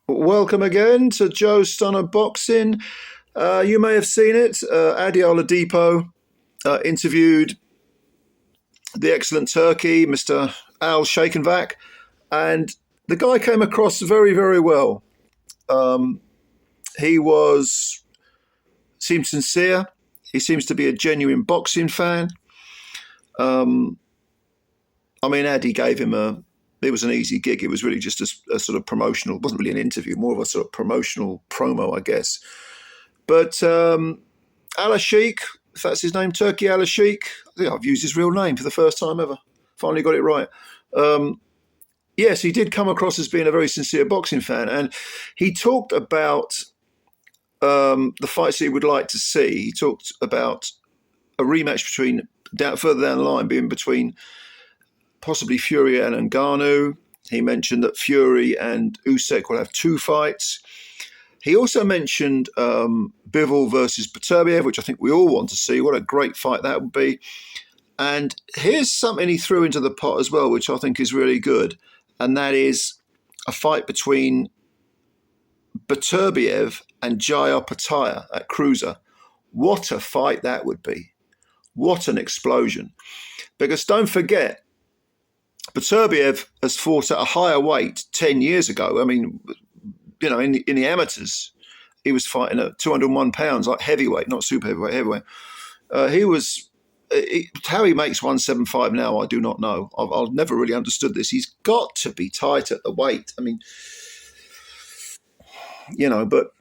Welcome again to Joe Stunner Boxing. You may have seen it. Adi Oladipo interviewed the excellent Turkey, Mr. Al Shakenvak, and the guy came across very, very well. He seemed sincere. He seems to be a genuine boxing fan. Adi gave him it was an easy gig. It was really just a sort of promotional, it wasn't really an interview, more of a sort of promotional promo, I guess. But Ala Sheikh, if that's his name, Turkey Ala Sheikh, I think I've used his real name for the first time ever. Finally got it right. Yes, he did come across as being a very sincere boxing fan. And he talked about the fights he would like to see. He talked about a rematch further down the line being between possibly Fury and Ngannou. He mentioned that Fury and Usyk will have two fights. He also mentioned Bivol versus Beterbiev, which I think we all want to see. What a great fight that would be. And here's something he threw into the pot as well, which I think is really good. And that is a fight between Beterbiev and Jai Opetaia at cruiser. What a fight that would be. What an explosion. Because don't forget, Beterbiev has fought at a higher weight 10 years ago. I mean, you know, in the amateurs, he was fighting at 201 pounds, like heavyweight, not super heavyweight. How he makes 175 now, I do not know. I've never really understood this. He's got to be tight at the weight. I mean, you know, but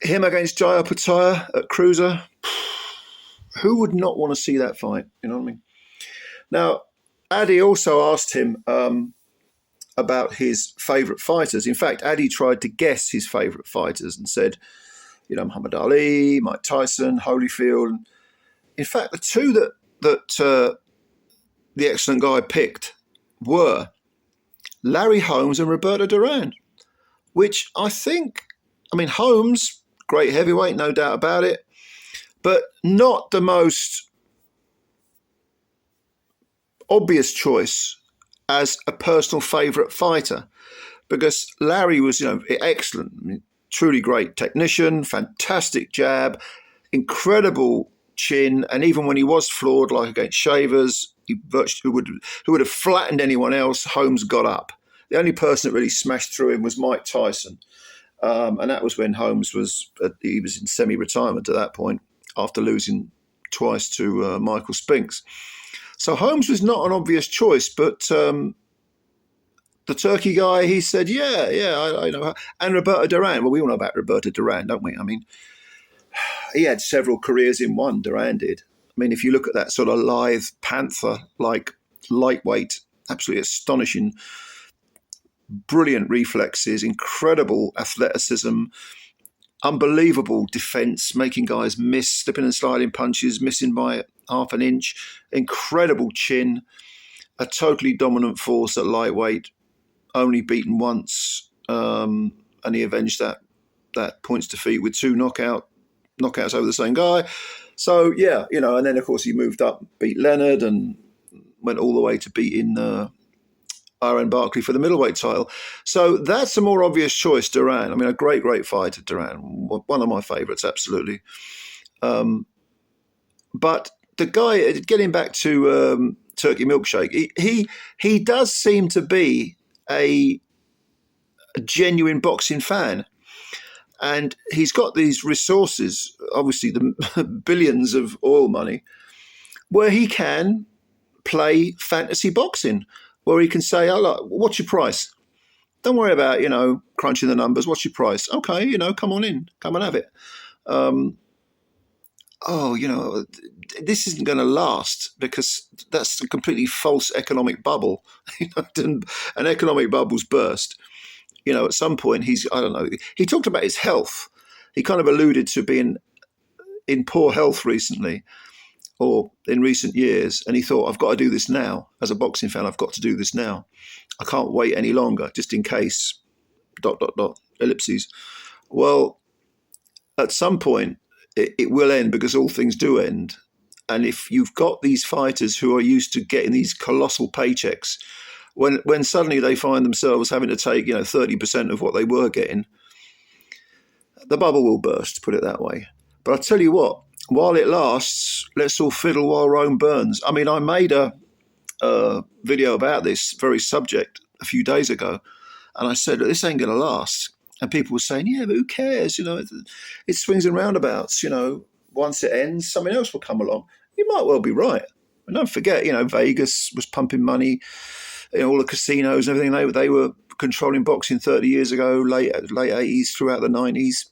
him against Jai Opetaia at cruiser, who would not want to see that fight? You know what I mean? Now, Adi also asked him about his favourite fighters. In fact, Adi tried to guess his favourite fighters and said, you know, Muhammad Ali, Mike Tyson, Holyfield. In fact, the two that the excellent guy picked were Larry Holmes and Roberto Duran, which Holmes, great heavyweight, no doubt about it, but not the most obvious choice as a personal favourite fighter, because Larry was, excellent, truly great technician, fantastic jab, incredible chin, and even when he was floored, like against Shavers, who would have flattened anyone else, Holmes got up. The only person that really smashed through him was Mike Tyson, and that was when Holmes was in semi-retirement at that point after losing twice to Michael Spinks. So Holmes was not an obvious choice, but the Turkey guy, he said, I know. And Roberto Duran, well, we all know about Roberto Duran, don't we? I mean, he had several careers in one, Duran did. I mean, if you look at that sort of lithe panther-like lightweight, absolutely astonishing, brilliant reflexes, incredible athleticism, unbelievable defense, making guys miss, slipping and sliding punches, missing by half an inch, incredible chin, a totally dominant force at lightweight, only beaten once, and he avenged that points defeat with two knockouts over the same guy. So yeah, and then of course he moved up, beat Leonard, and went all the way to beating Aaron Barkley for the middleweight title. So that's a more obvious choice, Duran. I mean, a great fighter, Duran, one of my favourites, absolutely. But the guy, getting back to Turkey Milkshake, he does seem to be a genuine boxing fan. And he's got these resources, obviously the billions of oil money, where he can play fantasy boxing, where he can say, oh, look, what's your price? Don't worry about, crunching the numbers. What's your price? Okay, come on in. Come and have it. This isn't going to last because that's a completely false economic bubble. An economic bubble's burst. At some point he talked about his health. He kind of alluded to being in poor health recently or in recent years. And he thought, I've got to do this now. As a boxing fan, I've got to do this now. I can't wait any longer, just in case, ... ellipses. Well, at some point, it will end because all things do end. And if you've got these fighters who are used to getting these colossal paychecks, when suddenly they find themselves having to take 30% of what they were getting, the bubble will burst, put it that way. But I tell you what, while it lasts, let's all fiddle while Rome burns. I mean, I made a video about this very subject a few days ago, and I said, this ain't going to last. And people were saying, yeah, but who cares? It swings and roundabouts. Once it ends, something else will come along. You might well be right. And don't forget, Vegas was pumping money, all the casinos and everything. They were controlling boxing 30 years ago, late 80s, throughout the 90s.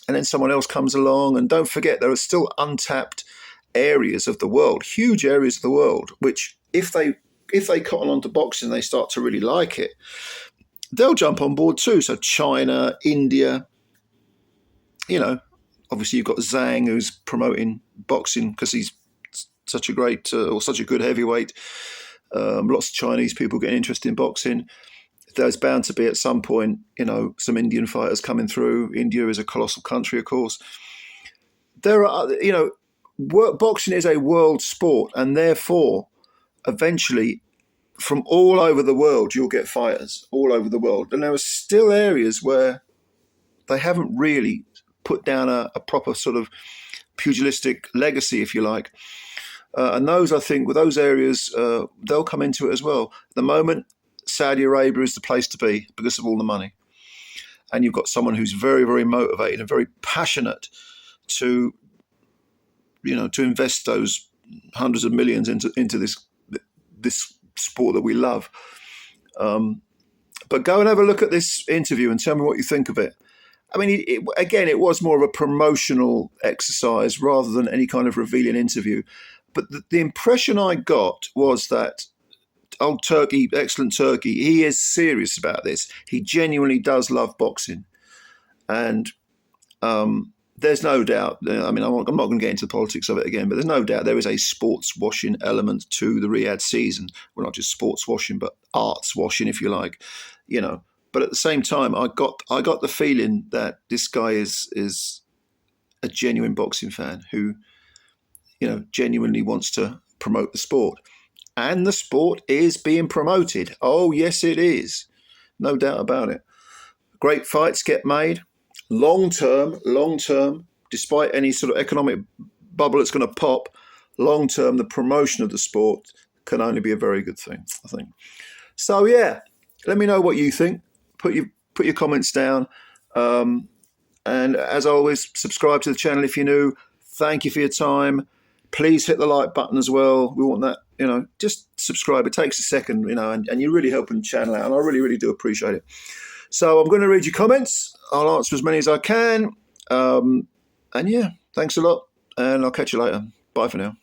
And then someone else comes along. And don't forget, there are still untapped areas of the world, huge areas of the world, which if they cotton onto boxing, they start to really like it, they'll jump on board too. So China, India, obviously you've got Zhang, who's promoting boxing because he's such a great or such a good heavyweight. Lots of Chinese people getting interested in boxing. There's bound to be at some point, some Indian fighters coming through. India is a colossal country, of course. There are, boxing is a world sport, and therefore, eventually, from all over the world, you'll get fighters all over the world. And there are still areas where they haven't really put down a proper sort of pugilistic legacy, if you like. And those, I think, with those areas, they'll come into it as well. At the moment, Saudi Arabia is the place to be because of all the money. And you've got someone who's very, very motivated and very passionate to invest those hundreds of millions into this sport that we love. But go and have a look at this interview and tell me what you think of it. I mean, it was more of a promotional exercise rather than any kind of revealing interview. But the impression I got was that old Turkey, excellent Turkey, he is serious about this. He genuinely does love boxing. And there's no doubt, I mean, I'm not going to get into the politics of it again, but there's no doubt there is a sports washing element to the Riyadh season. Well, not just sports washing, but arts washing, if you like, But at the same time, I got the feeling that this guy is a genuine boxing fan who, genuinely wants to promote the sport. And the sport is being promoted. Oh, yes, it is. No doubt about it. Great fights get made. Long term, despite any sort of economic bubble that's going to pop, long term, the promotion of the sport can only be a very good thing, I think. So, yeah, let me know what you think. Put your comments down. And as always, subscribe to the channel if you're new. Thank you for your time. Please hit the like button as well. We want that, just subscribe. It takes a second, and you're really helping the channel out. And I really, really do appreciate it. So I'm going to read your comments. I'll answer as many as I can. And yeah, thanks a lot. And I'll catch you later. Bye for now.